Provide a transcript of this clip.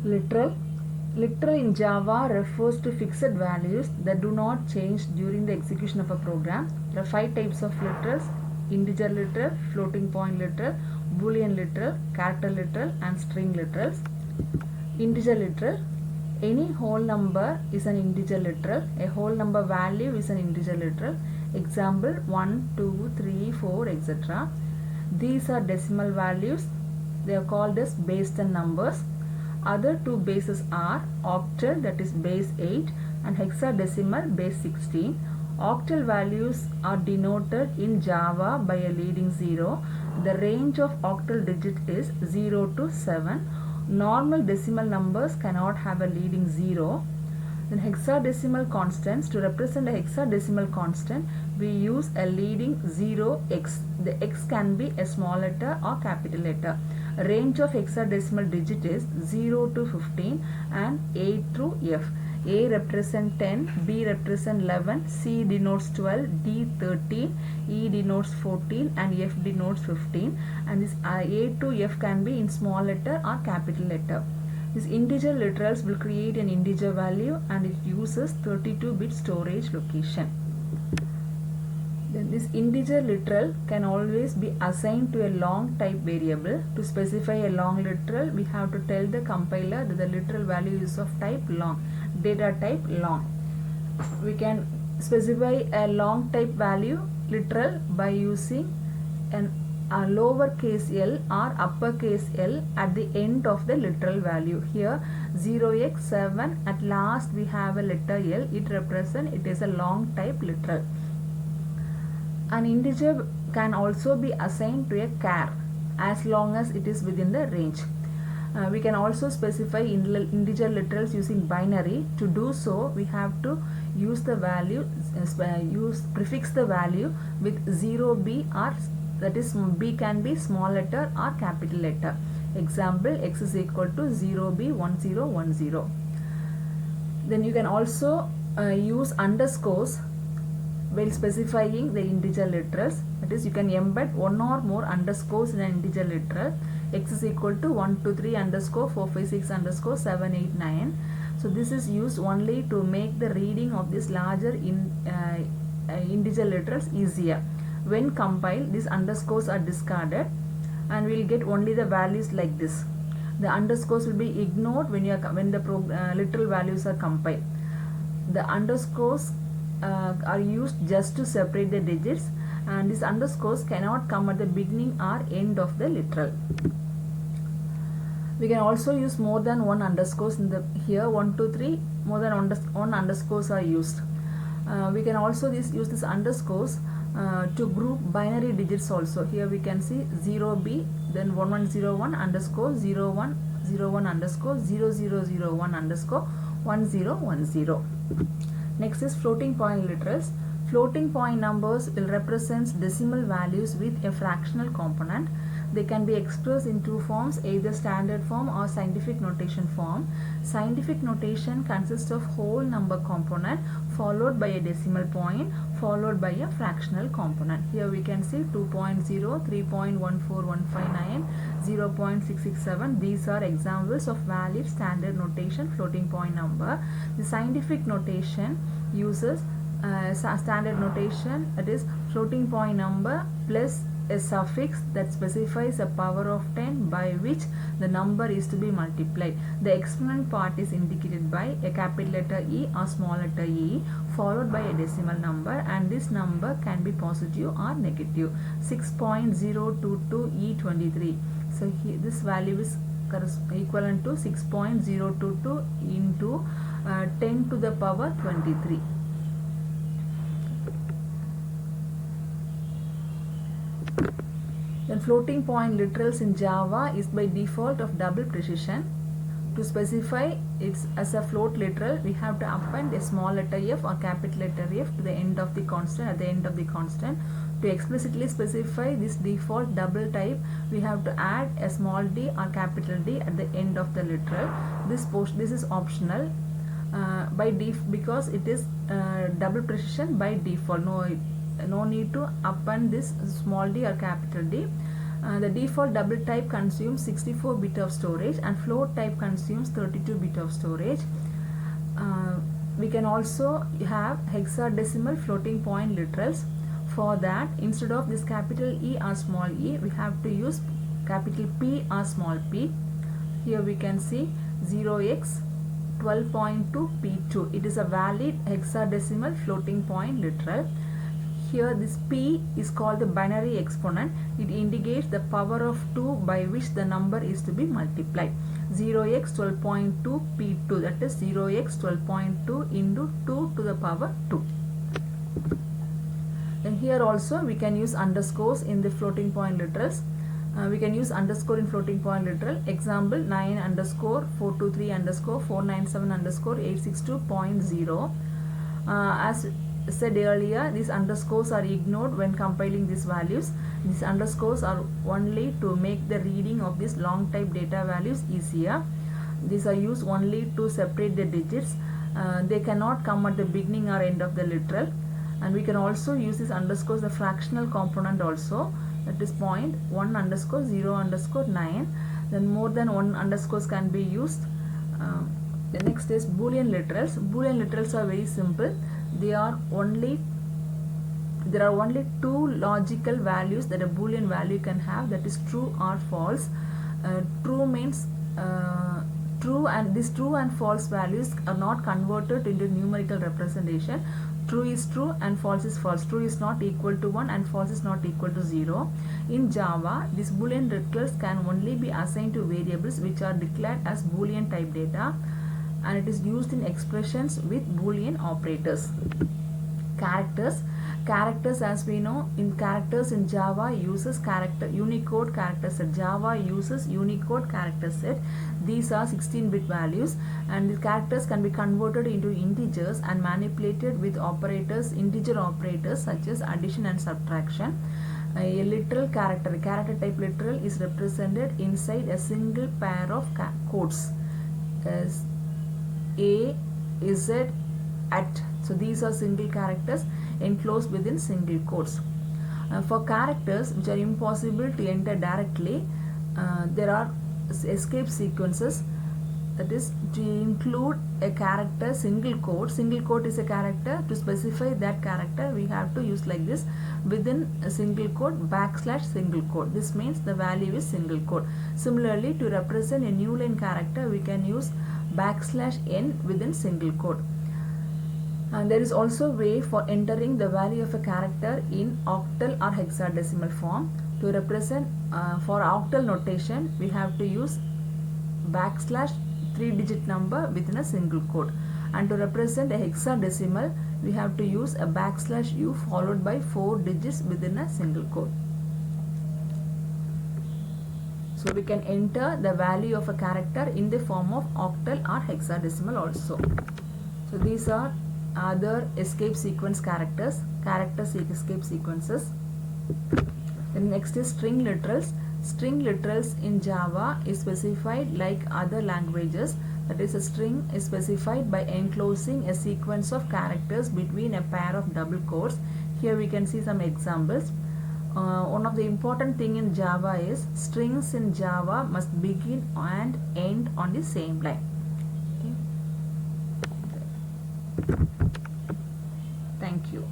Literal. Literal in Java refers to fixed values that do not change during the execution of a program. There are 5 types of literals: integer literal, floating point literal, boolean literal, character literal, and string literals. Integer literal. Any whole number is an integer literal. A whole number value is an integer literal. Example 1, 2, 3, 4, etc. These are decimal values. They are called as base 10 numbers. Other two bases are octal, that is base 8, and hexadecimal, base 16. Octal values are denoted in Java by a leading 0. The range of octal digit is 0 to 7. Normal decimal numbers cannot have a leading 0. Then hexadecimal constants, to represent a hexadecimal constant, we use a leading 0x. The x can be a small letter or capital letter. Range of hexadecimal digit is 0 to 15 and A through F. A represents 10, B represents 11, C denotes 12, D 13, E denotes 14, and F denotes 15. And this A to F can be in small letter or capital letter. This integer literals will create an integer value and it uses 32-bit storage location. Then this integer literal can always be assigned to a long type variable. To specify a long literal, we have to tell the compiler that the literal value is of type long, data type long. We can specify a long type value literal by using a lowercase l or uppercase L at the end of the literal value. Here 0x7, at last we have a letter L. It represents it is a long type literal. An integer can also be assigned to a char as long as it is within the range. We can also specify integer literals using binary. To do so, we have to use the value, prefix the value with 0b, or that is b can be small letter or capital letter. Example, x is equal to 0b1010. Then you can also use underscores while specifying the integer literals. That is, you can embed one or more underscores in an integer literal. X is equal to 1, 2, 3 underscore 4, 5, 6 underscore 7, 8, 9. So this is used only to make the reading of this larger integer literals easier. When compiled, these underscores are discarded and we will get only the values like this. The underscores will be ignored when the literal values are compiled. The underscores are used just to separate the digits, and these underscores cannot come at the beginning or end of the literal. We can also use more than one underscores in the here 1, 2, 3, more than one underscores are used. We can also use this underscores to group binary digits also. Here we can see 0b, then 1101 underscore 0101 underscore 0001 underscore 1010. Next is floating point literals. Floating point numbers will represent decimal values with a fractional component. They can be expressed in two forms, either standard form or scientific notation form. Scientific notation consists of whole number component followed by a decimal point followed by a fractional component. Here we can see 2.0, 3.14159, 0.667. These are examples of valid standard notation floating point number. The scientific notation uses standard notation, that is floating point number plus a suffix that specifies a power of 10 by which the number is to be multiplied. The exponent part is indicated by a capital letter E or small letter e followed by a decimal number, and this number can be positive or negative. 6.022E23. So here this value is equivalent to 6.022 into 10 to the power 23. Then floating point literals in Java is by default of double precision. To specify it as a float literal, we have to append a small letter f or capital letter F to the end of the constant, at the end of the constant. To explicitly specify this default double type, we have to add a small d or capital D at the end of the literal. This is optional because it is double precision by default. No need to append this small d or capital D. The default double type consumes 64 bit of storage and float type consumes 32 bit of storage. We can also have hexadecimal floating point literals. For that, instead of this capital E or small e, we have to use capital P or small p. Here we can see 0x 12.2 P2. It is a valid hexadecimal floating point literal. Here this P is called the binary exponent. It indicates the power of 2 by which the number is to be multiplied. 0x 12.2 P2, that is 0x 12.2 into 2 to the power 2. Then here also we can use underscores in the floating point literals. We can use underscore in floating point literal. Example 9 underscore 423 underscore 497 underscore 862.0. As said earlier, these underscores are ignored when compiling these values. These underscores are only to make the reading of these long type data values easier. These are used only to separate the digits. They cannot come at the beginning or end of the literal. And we can also use these underscores the fractional component also, that is 0.1 underscore 0 underscore 9. Then more than one underscores can be used. The next is Boolean literals. Boolean literals are very simple. There are only two logical values that a Boolean value can have, that is true or false. True means true, and these true and false values are not converted into numerical representation. True is true and false is false. True is not equal to 1 and false is not equal to 0. In Java, these Boolean literals can only be assigned to variables which are declared as Boolean type data, and it is used in expressions with Boolean operators. Characters, as we know, in characters in Java uses Unicode character set. Java uses Unicode character set. These are 16-bit values, and the characters can be converted into integers and manipulated with operators, integer operators such as addition and subtraction. A literal character type literal is represented inside a single pair of quotes. A, Z, at. So these are single characters enclosed within single quotes. For characters which are impossible to enter directly, there are escape sequences, that is to include a character single quote. Single quote is a character. To specify that character, we have to use like this: within a single quote / single quote. This means the value is single quote. Similarly, to represent a new line character, we can use \n within single quote. And there is also a way for entering the value of a character in octal or hexadecimal form. To represent for octal notation, we have to use / 3-digit number within a single quote. And to represent a hexadecimal, we have to use a \u followed by 4 digits within a single quote. So we can enter the value of a character in the form of octal or hexadecimal also. So these are other escape sequence characters, escape sequences. Then next is string literals. String literals in Java is specified like other languages. That is, a string is specified by enclosing a sequence of characters between a pair of double quotes. Here we can see some examples. One of the important thing in Java is strings in Java must begin and end on the same line. Okay. Thank you.